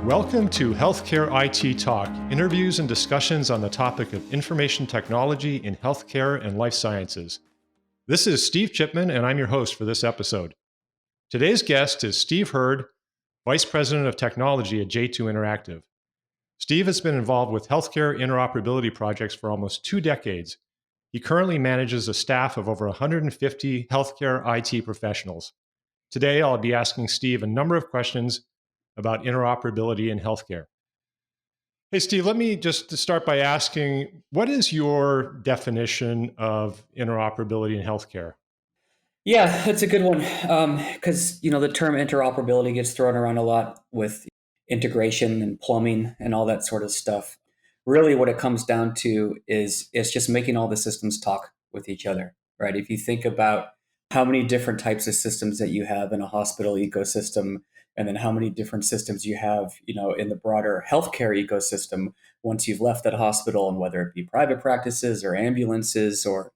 Welcome to Healthcare IT Talk, interviews and discussions on the topic of information technology in healthcare and life sciences. This is Steve Chipman, and I'm your host for this episode. Today's guest is Steve Hurd, Vice President of Technology at J2 Interactive. Steve has been involved with healthcare interoperability projects for almost 2 decades. He currently manages a staff of over 150 healthcare IT professionals. Today, I'll be asking Steve a number of questions about interoperability in healthcare. Hey, Steve, let me just start by asking, what is your definition of interoperability in healthcare? Yeah, that's a good one. Because the term interoperability gets thrown around a lot with integration and plumbing and all that sort of stuff. Really, what it comes down to is it's just making all the systems talk with each other, right? If you think about how many different types of systems that you have in a hospital ecosystem, and then how many different systems you have, in the broader healthcare ecosystem once you've left that hospital, and whether it be private practices or ambulances or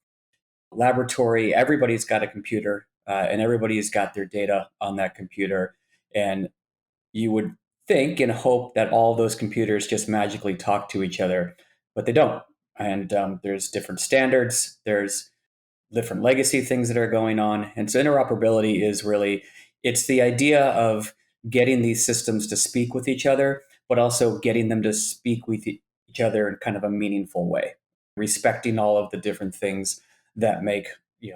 laboratory, everybody's got a computer and everybody's got their data on that computer. And you would think and hope that all those computers just magically talk to each other, but they don't. And there's different standards, there's different legacy things that are going on. And so interoperability is really, it's the idea of getting these systems to speak with each other, but also getting them to speak with each other in kind of a meaningful way, respecting all of the different things that make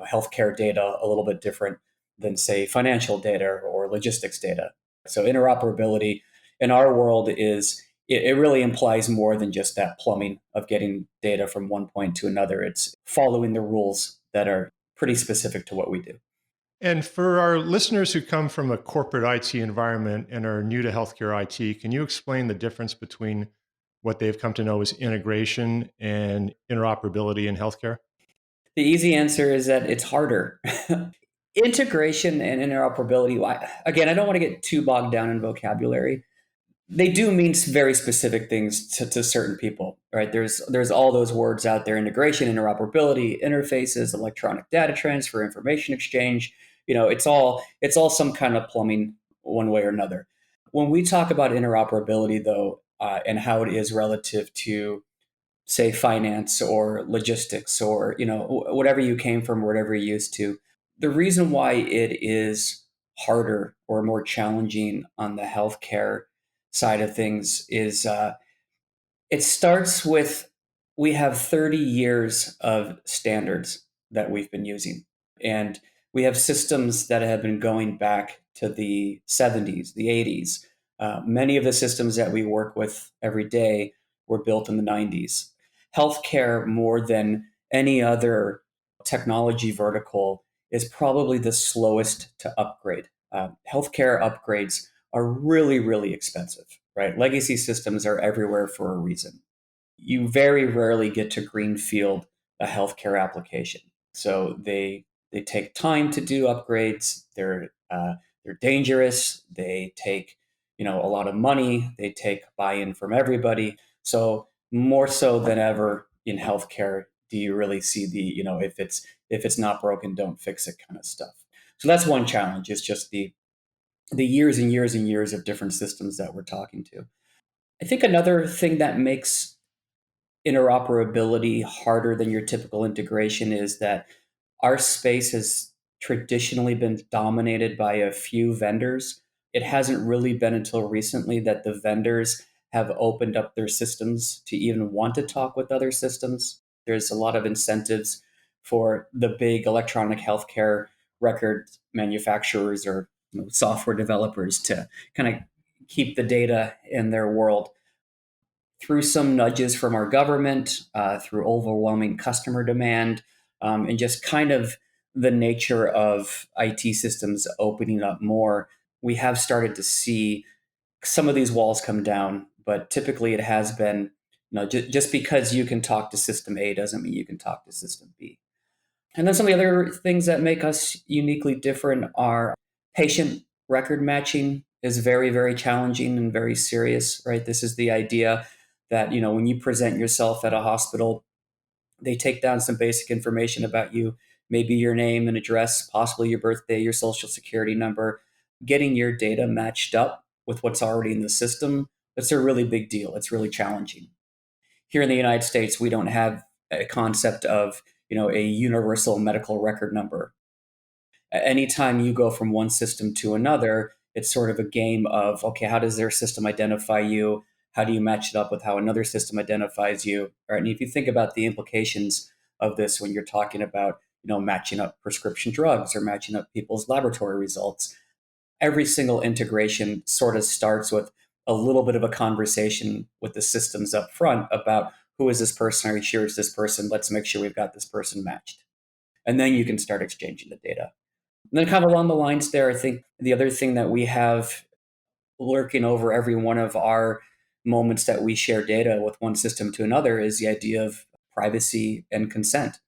healthcare data a little bit different than, say, financial data or logistics data. So interoperability in our world is it really implies more than just that plumbing of getting data from one point to another. It's following the rules that are pretty specific to what we do. And for our listeners who come from a corporate IT environment and are new to healthcare IT, can you explain the difference between what they've come to know as integration and interoperability in healthcare? The easy answer is that it's harder. Integration and interoperability, again, I don't want to get too bogged down in vocabulary. They do mean very specific things to certain people, right? There's all those words out there: integration, interoperability, interfaces, electronic data transfer, information exchange. It's all some kind of plumbing one way or another. When we talk about interoperability, though, and how it is relative to, say, finance or logistics or whatever you came from, whatever you're used to, the reason why it is harder or more challenging on the healthcare side of things is it starts with, we have 30 years of standards that we've been using, and we have systems that have been going back to the 70s, the 80s. Many of the systems that we work with every day were built in the 90s. Healthcare, more than any other technology vertical, is probably the slowest to upgrade. Healthcare upgrades are really, really expensive, right? Legacy systems are everywhere for a reason. You very rarely get to greenfield a healthcare application. So they take time to do upgrades. They're dangerous. They take a lot of money. They take buy-in from everybody. So more so than ever in healthcare, do you really see the if it's not broken, don't fix it kind of stuff. So that's one challenge. Is just the years and years and years of different systems that we're talking to. I think another thing that makes interoperability harder than your typical integration is that our space has traditionally been dominated by a few vendors. It hasn't really been until recently that the vendors have opened up their systems to even want to talk with other systems. There's a lot of incentives for the big electronic healthcare record manufacturers or software developers to kind of keep the data in their world. Through some nudges from our government, through overwhelming customer demand, and just kind of the nature of IT systems opening up more, we have started to see some of these walls come down. But typically it has been, just because you can talk to system A doesn't mean you can talk to system B. And then some of the other things that make us uniquely different are patient record matching is very, very challenging and very serious, right? This is the idea that, when you present yourself at a hospital, they take down some basic information about you, maybe your name and address, possibly your birthday, your social security number. Getting your data matched up with what's already in the system That's a really big deal. It's really challenging. Here in the United States, we don't have a concept of, a universal medical record number. Anytime you go from one system to another, it's sort of a game of, okay, how does their system identify you? How do you match it up with how another system identifies you? Right? And if you think about the implications of this when you're talking about, matching up prescription drugs or matching up people's laboratory results, every single integration sort of starts with a little bit of a conversation with the systems up front about who is this person? Are you sure it's this person? Let's make sure we've got this person matched. And then you can start exchanging the data. And then, kind of along the lines there, I think the other thing that we have lurking over every one of our moments that we share data with one system to another is the idea of privacy and consent.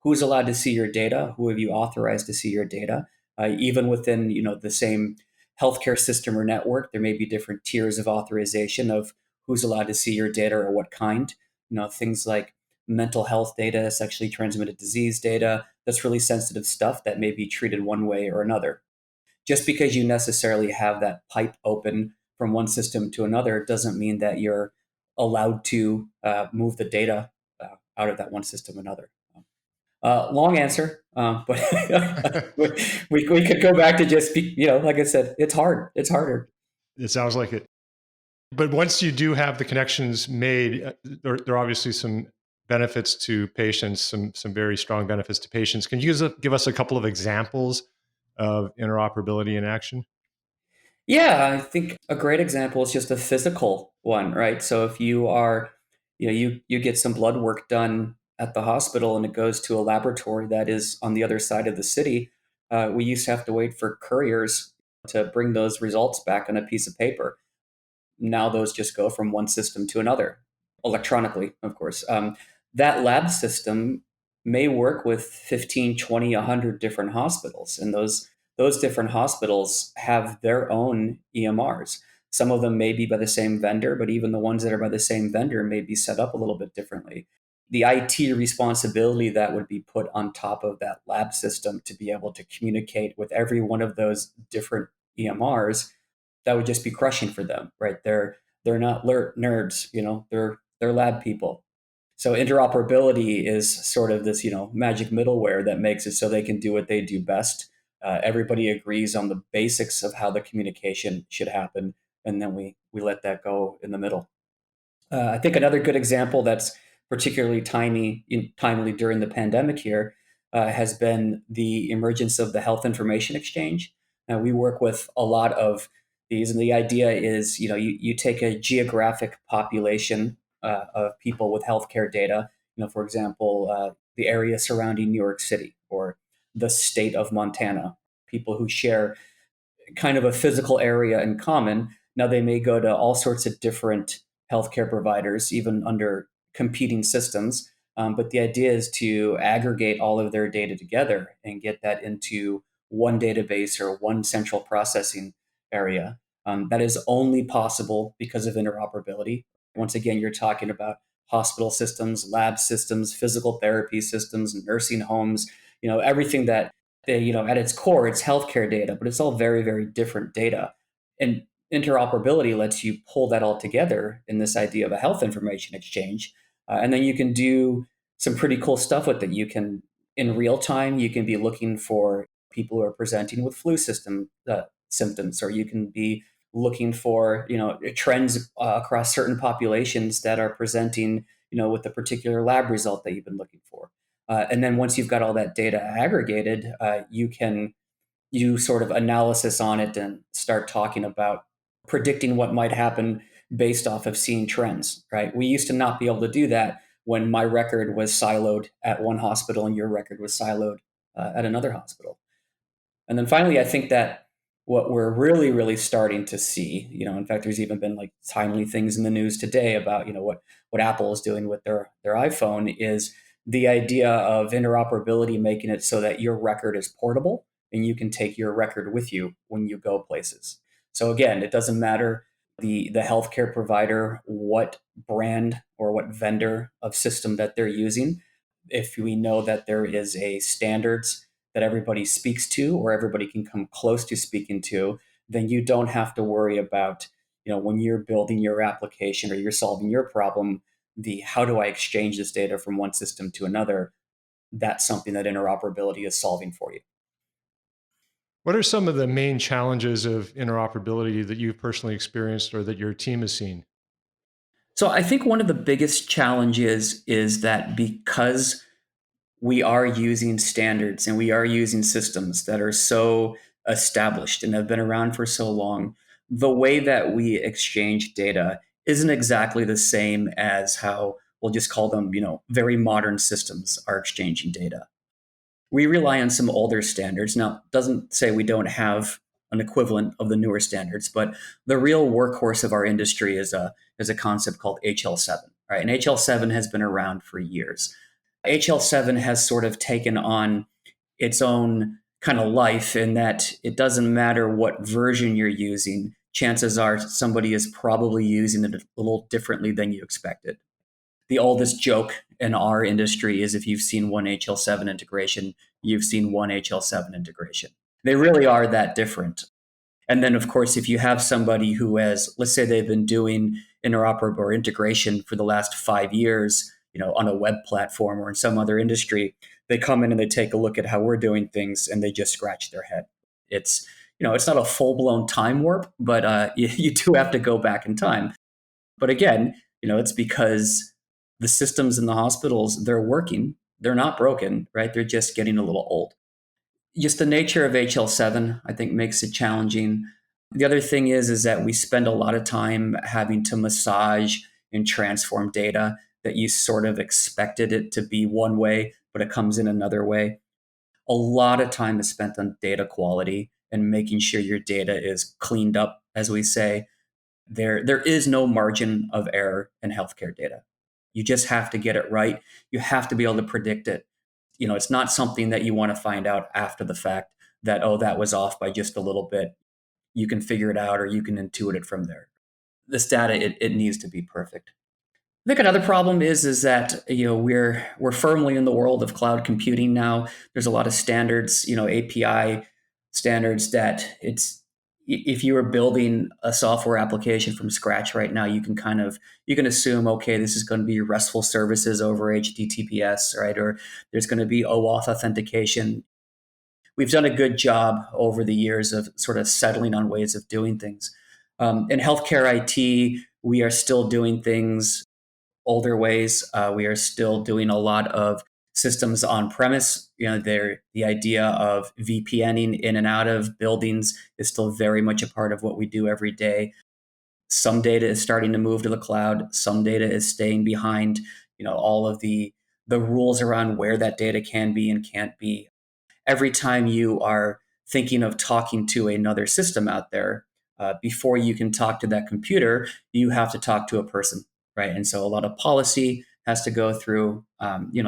Who's allowed to see your data? Who have you authorized to see your data? Even within the same healthcare system or network, there may be different tiers of authorization of who's allowed to see your data or what kind. Things like mental health data, sexually transmitted disease data. That's really sensitive stuff that may be treated one way or another. Just because you necessarily have that pipe open from one system to another doesn't mean that you're allowed to move the data out of that one system to another. Long answer, but we could go back to just be, like I said, it's hard. It's harder. It sounds like it. But once you do have the connections made, there are obviously some benefits to patients, some very strong benefits to patients. Can you give us a couple of examples of interoperability in action? Yeah, I think a great example is just a physical one, right? So if you are, you get some blood work done at the hospital and it goes to a laboratory that is on the other side of the city, we used to have to wait for couriers to bring those results back on a piece of paper. Now those just go from one system to another electronically, of course. That lab system may work with 15, 20, 100 different hospitals, and those different hospitals have their own EMRs. Some of them may be by the same vendor, but even the ones that are by the same vendor may be set up a little bit differently. The IT responsibility that would be put on top of that lab system to be able to communicate with every one of those different EMRs, that would just be crushing for them, right? They're not nerds, they're lab people. So interoperability is sort of this, magic middleware that makes it so they can do what they do best. Everybody agrees on the basics of how the communication should happen, and then we let that go in the middle. I think another good example that's particularly timely during the pandemic here has been the emergence of the health information exchange. We work with a lot of these, and the idea is, you take a geographic population of people with healthcare data. For example, the area surrounding New York City or the state of Montana. People who share kind of a physical area in common. Now, they may go to all sorts of different healthcare providers, even under competing systems. But the idea is to aggregate all of their data together and get that into one database or one central processing area. That is only possible because of interoperability. Once again, you're talking about hospital systems, lab systems, physical therapy systems, nursing homes, everything that at its core, it's healthcare data, but it's all very, very different data. And interoperability lets you pull that all together in this idea of a health information exchange. And then you can do some pretty cool stuff with it. You can, in real time, you can be looking for people who are presenting with flu system symptoms, or you can be looking for, trends across certain populations that are presenting, with the particular lab result that you've been looking for. And then once you've got all that data aggregated, you can do sort of analysis on it and start talking about predicting what might happen based off of seeing trends, right? We used to not be able to do that when my record was siloed at one hospital and your record was siloed at another hospital. And then finally, I think that what we're really, really starting to see, in fact, there's even been like timely things in the news today about, what Apple is doing with their iPhone is the idea of interoperability, making it so that your record is portable and you can take your record with you when you go places. So again, it doesn't matter the healthcare provider, what brand or what vendor of system that they're using. If we know that there is a standards that everybody speaks to or everybody can come close to speaking to, then you don't have to worry about when you're building your application or you're solving your problem, the how do I exchange this data from one system to another, that's something that interoperability is solving for you. What are some of the main challenges of interoperability that you've personally experienced or that your team has seen? So I think one of the biggest challenges is that because we are using standards and we are using systems that are so established and have been around for so long, the way that we exchange data isn't exactly the same as how we'll just call them, very modern systems are exchanging data. We rely on some older standards. Now, it doesn't say we don't have an equivalent of the newer standards, but the real workhorse of our industry is a concept called HL7, right? And HL7 has been around for years. HL7 has sort of taken on its own kind of life in that it doesn't matter what version you're using. Chances are somebody is probably using it a little differently than you expected. The oldest joke in our industry is if you've seen one HL7 integration, you've seen one HL7 integration. They really are that different. And then, of course, if you have somebody who has, let's say they've been doing interoperable or integration for the last 5 years, on a web platform or in some other industry, they come in and they take a look at how we're doing things and they just scratch their head. It's not a full blown time warp, but you do have to go back in time. But again, it's because the systems in the hospitals, they're working, they're not broken, right? They're just getting a little old. Just the nature of HL7, I think, makes it challenging. The other thing is that we spend a lot of time having to massage and transform data that you sort of expected it to be one way, but it comes in another way. A lot of time is spent on data quality and making sure your data is cleaned up, as we say. There is no margin of error in healthcare data. You just have to get it right. You have to be able to predict it. It's not something that you want to find out after the fact that, oh, that was off by just a little bit. You can figure it out or you can intuit it from there. This data, it needs to be perfect. I think another problem is that we're firmly in the world of cloud computing now. There's a lot of standards, API standards that if you were building a software application from scratch right now, you can assume, okay, this is going to be RESTful services over HTTPS, right? Or there's going to be OAuth authentication. We've done a good job over the years of sort of settling on ways of doing things. In healthcare IT, we are still doing things older ways. We are still doing a lot of systems on premise. The idea of VPNing in and out of buildings is still very much a part of what we do every day. Some data is starting to move to the cloud. Some data is staying behind. All of the rules around where that data can be and can't be. Every time you are thinking of talking to another system out there, before you can talk to that computer, you have to talk to a person, right? And so a lot of policy has to go through.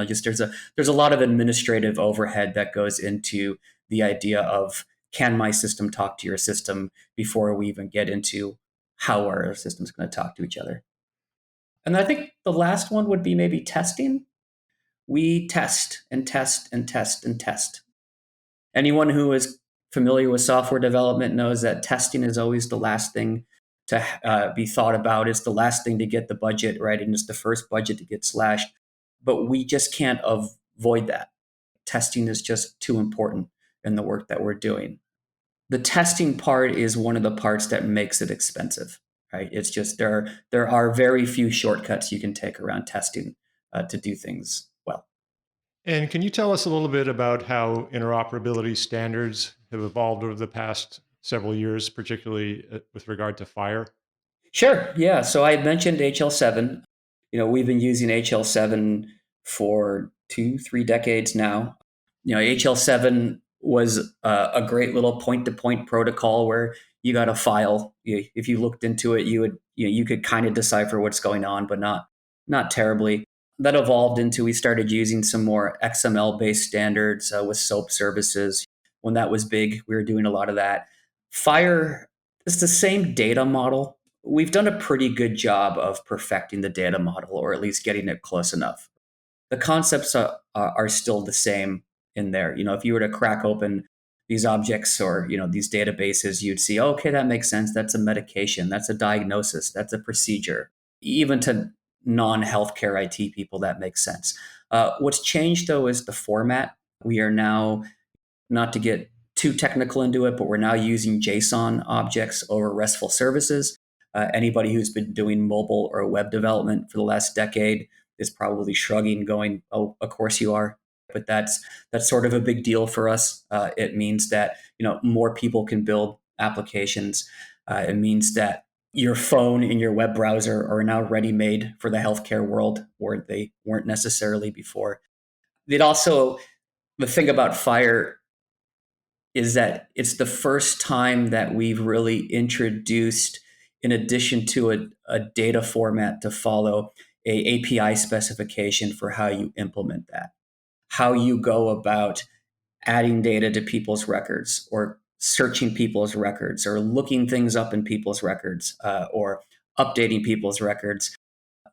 Just there's a lot of administrative overhead that goes into the idea of can my system talk to your system before we even get into how our system's going to talk to each other. And I think the last one would be maybe testing. We test and test and test and test. Anyone who is familiar with software development knows that testing is always the last thing to be thought about. It's the last thing to get the budget right, and it's the first budget to get slashed. But we just can't avoid that. Testing is just too important in the work that we're doing. The testing part is one of the parts that makes it expensive, right? It's just there are very few shortcuts you can take around testing to do things well. And can you tell us a little bit about how interoperability standards have evolved over the past several years, particularly with regard to fire? Sure. Yeah. So I mentioned HL7. We've been using HL7 for 2, 3 decades now. HL7 was a great little point-to-point protocol where you got a file. If you looked into it, you could kind of decipher what's going on, but not terribly. That evolved into we started using some more XML-based standards with SOAP services. When that was big, we were doing a lot of that. Fire is the same data model. We've done a pretty good job of perfecting the data model, or at least getting it close enough. The concepts are still the same in there. If you were to crack open these objects or these databases, you'd see, oh, okay, that makes sense. That's a medication. That's a diagnosis. That's a procedure. Even to non-healthcare IT people, that makes sense. What's changed though is the format. We are now, not to get too technical into it, but we're now using JSON objects over RESTful services. Anybody who's been doing mobile or web development for the last decade is probably shrugging, going, "Oh, of course you are." But that's sort of a big deal for us. It means that more people can build applications. It means that your phone and your web browser are now ready-made for the healthcare world, where they weren't necessarily before. It also, the thing about Fire is that it's the first time that we've really introduced, in addition to a data format to follow, a API specification for how you implement that, how you go about adding data to people's records, or searching people's records, or looking things up in people's records, or updating people's records.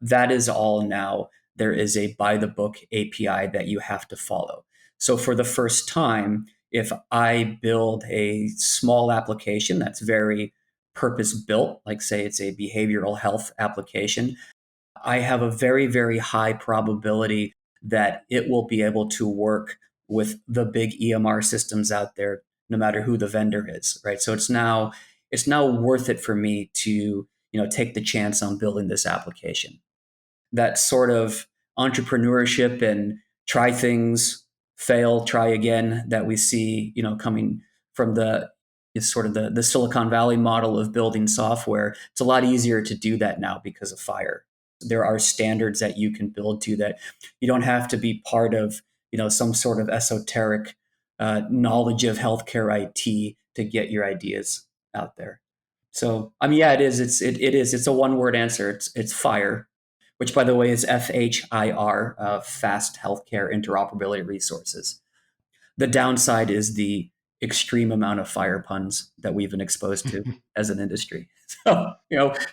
That is all now. There is a by the book API that you have to follow. So for the first time, if I build a small application that's very purpose built, like say it's a behavioral health application, I have a very, very high probability that it will be able to work with the big EMR systems out there, no matter who the vendor is, right? So it's now worth it for me to take the chance on building this application. That sort of entrepreneurship and try things, fail, try again that we see, coming from the is sort of the Silicon Valley model of building software. It's a lot easier to do that now because of Fire. There are standards that you can build to, that you don't have to be part of, some sort of esoteric knowledge of healthcare IT to get your ideas out there. So, I mean, yeah, it is. It's a one word answer. It's Fire, which, by the way, is FHIR, Fast Healthcare Interoperability Resources. The downside is the extreme amount of fire puns that we've been exposed to as an industry. So,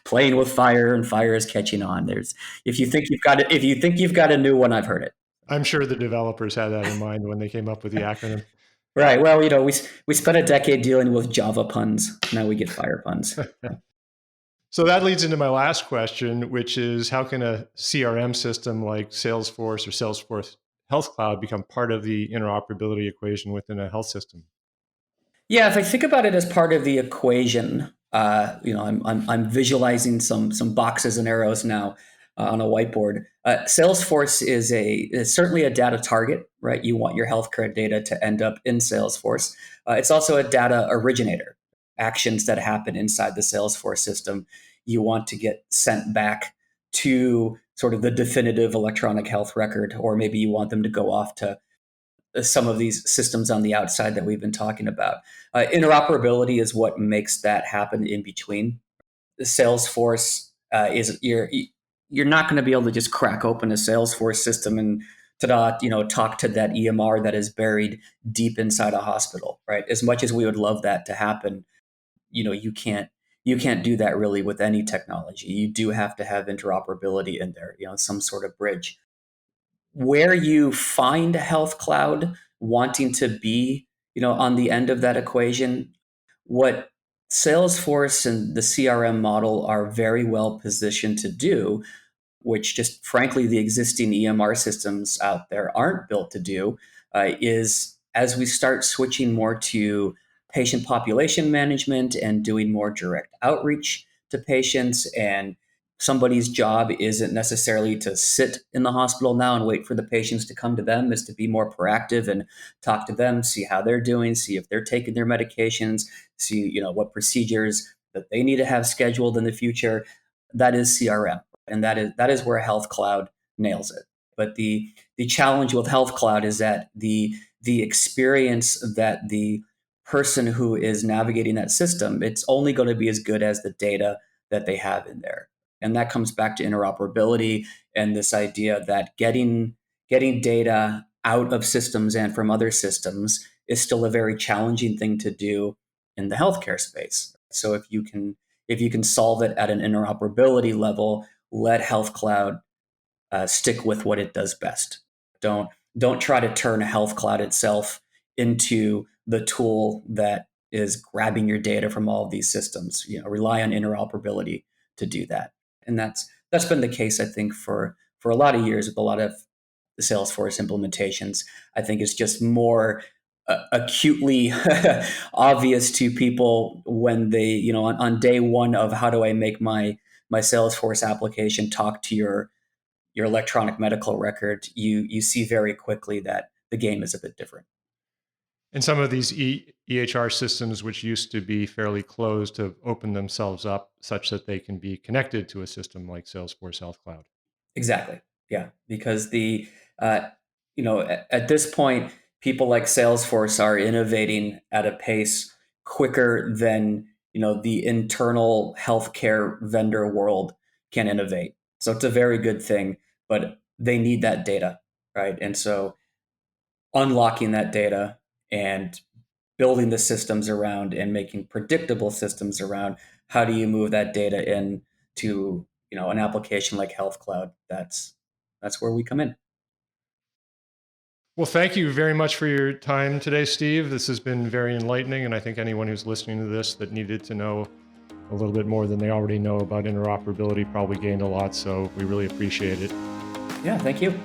playing with fire, and fire is catching on. If you think you've got a new one, I've heard it. I'm sure the developers had that in mind when they came up with the acronym. Right. Well, we spent a decade dealing with Java puns. Now we get fire puns. So that leads into my last question, which is, how can a CRM system like Salesforce or Salesforce Health Cloud become part of the interoperability equation within a health system? Yeah, if I think about it as part of the equation, I'm visualizing some boxes and arrows now on a whiteboard. Salesforce is certainly a data target, right? You want your healthcare data to end up in Salesforce. It's also a data originator. Actions that happen inside the Salesforce system, you want to get sent back to sort of the definitive electronic health record, or maybe you want them to go off to some of these systems on the outside that we've been talking about. Interoperability is what makes that happen in between. The Salesforce is you're not going to be able to just crack open a Salesforce system and ta-da, talk to that EMR that is buried deep inside a hospital, right? As much as we would love that to happen, you can't do that really with any technology. You do have to have interoperability in there, some sort of bridge. Where you find Health Cloud wanting to be, on the end of that equation, what Salesforce and the CRM model are very well positioned to do, which just frankly the existing EMR systems out there aren't built to do, is as we start switching more to patient population management and doing more direct outreach to patients, and somebody's job isn't necessarily to sit in the hospital now and wait for the patients to come to them, is to be more proactive and talk to them, see how they're doing, see if they're taking their medications, see what procedures that they need to have scheduled in the future. That is CRM, and that is where Health Cloud nails it. But the challenge with Health Cloud is that the experience that the person who is navigating that system, it's only going to be as good as the data that they have in there. And that comes back to interoperability and this idea that getting data out of systems and from other systems is still a very challenging thing to do in the healthcare space. So if you can solve it at an interoperability level, let Health Cloud stick with what it does best. Don't try to turn Health Cloud itself into the tool that is grabbing your data from all of these systems. Rely on interoperability to do that. And that's been the case, I think, for a lot of years with a lot of the Salesforce implementations. I think it's just more acutely obvious to people when they, on day one of how do I make my Salesforce application talk to your electronic medical record, you see very quickly that the game is a bit different. And some of these EHR systems, which used to be fairly closed, have opened themselves up such that they can be connected to a system like Salesforce Health Cloud. Exactly. Yeah, because uh, at this point, people like Salesforce are innovating at a pace quicker than the internal healthcare vendor world can innovate. So it's a very good thing, but they need that data, right? And so unlocking that data and building the systems around and making predictable systems around how do you move that data in to an application like Health Cloud. That's where we come in. Well, thank you very much for your time today, Steve. This has been very enlightening, and I think anyone who's listening to this that needed to know a little bit more than they already know about interoperability probably gained a lot, so we really appreciate it. Yeah, thank you.